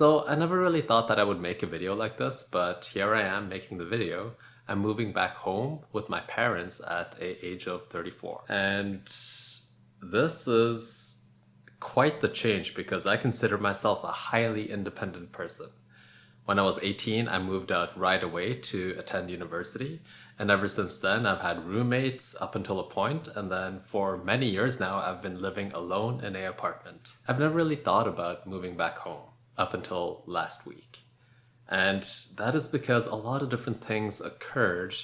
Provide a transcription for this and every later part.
So I never really thought that I would make a video like this, but here I am making the video. I'm moving back home with my parents at a age of 34. And this is quite the change because I consider myself a highly independent person. When I was 18, I moved out right away to attend university. And ever since then, I've had roommates up until a point, and then for many years now, I've been living alone in an apartment. I've never really thought about moving back home up until last week. And that is because a lot of different things occurred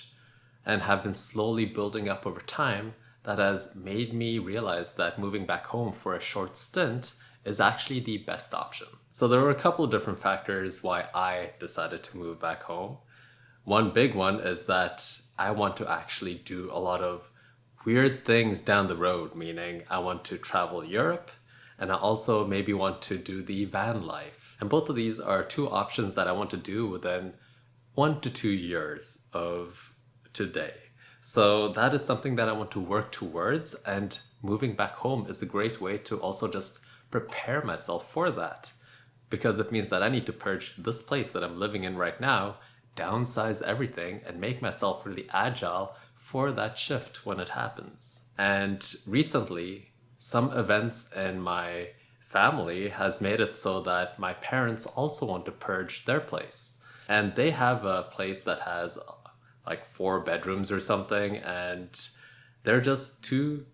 and have been slowly building up over time that has made me realize that moving back home for a short stint is actually the best option. So there were a couple of different factors why I decided to move back home. One big one is that I want to actually do a lot of weird things down the road, meaning I want to travel Europe and I also maybe want to do the van life. And both of these are two options that I want to do within 1 to 2 years of today. So that is something that I want to work towards, and moving back home is a great way to also just prepare myself for that. Because it means that I need to purge this place that I'm living in right now, downsize everything, and make myself really agile for that shift when it happens. And recently, some events in my family has made it so that my parents also want to purge their place. And they have a place that has like 4 bedrooms or something, and they're just two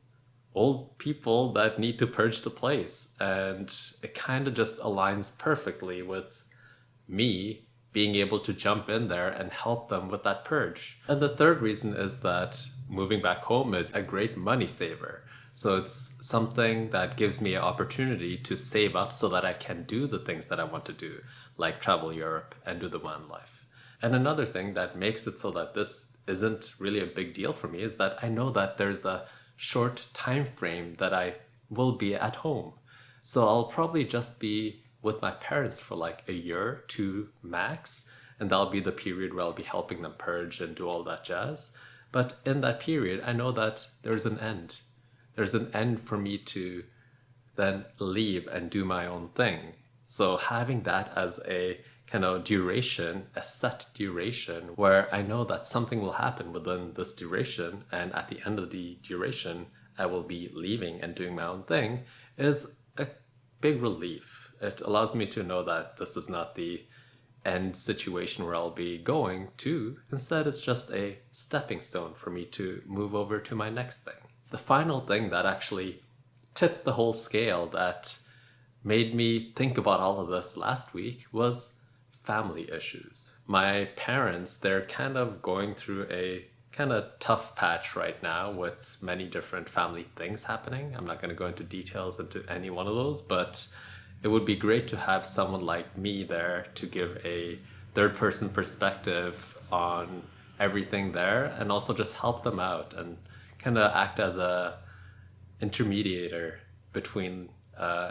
old people that need to purge the place. And it kind of just aligns perfectly with me being able to jump in there and help them with that purge. And the third reason is that moving back home is a great money saver. So it's something that gives me an opportunity to save up so that I can do the things that I want to do, like travel Europe and do the van life. And another thing that makes it so that this isn't really a big deal for me is that I know that there's a short time frame that I will be at home. So I'll probably just be with my parents for like a year, 2 max, and that'll be the period where I'll be helping them purge and do all that jazz. But in that period, I know that there's an end. There's an end for me to then leave and do my own thing. So having that as a kind of duration, a set duration, where I know that something will happen within this duration, and at the end of the duration, I will be leaving and doing my own thing, is a big relief. It allows me to know that this is not the end situation where I'll be going to. Instead, it's just a stepping stone for me to move over to my next thing. The final thing that actually tipped the whole scale that made me think about all of this last week was family issues. My parents, they're kind of going through a kind of tough patch right now with many different family things happening. I'm not going to go into details into any one of those, but it would be great to have someone like me there to give a third person perspective on everything there and also just help them out and kind of act as a intermediator between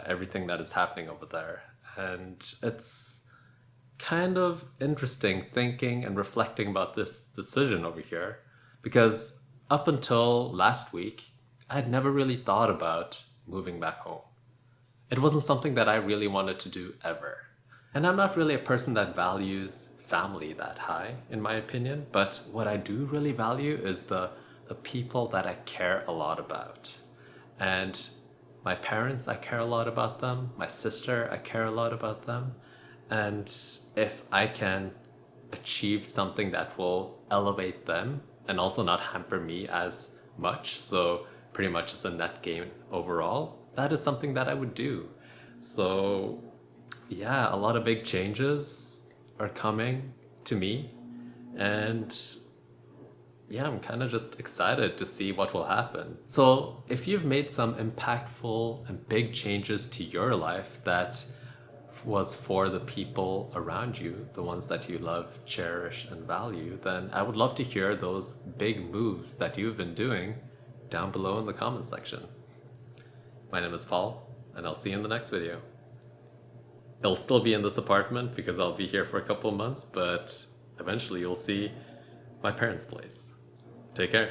everything that is happening over there. And it's kind of interesting thinking and reflecting about this decision over here, because up until last week, I had never really thought about moving back home. It wasn't something that I really wanted to do ever. And I'm not really a person that values family that high, in my opinion, but what I do really value is the people that I care a lot about. And my parents, I care a lot about them. My sister, I care a lot about them. And if I can achieve something that will elevate them and also not hamper me as much, so pretty much it's a net gain overall, that is something that I would do. So yeah, a lot of big changes are coming to me, and yeah, I'm kind of just excited to see what will happen. So if you've made some impactful and big changes to your life that was for the people around you, the ones that you love, cherish, and value, then I would love to hear those big moves that you've been doing down below in the comment section. My name is Paul, and I'll see you in the next video. It'll still be in this apartment because I'll be here for a couple of months, but eventually you'll see my parents' place. Take care.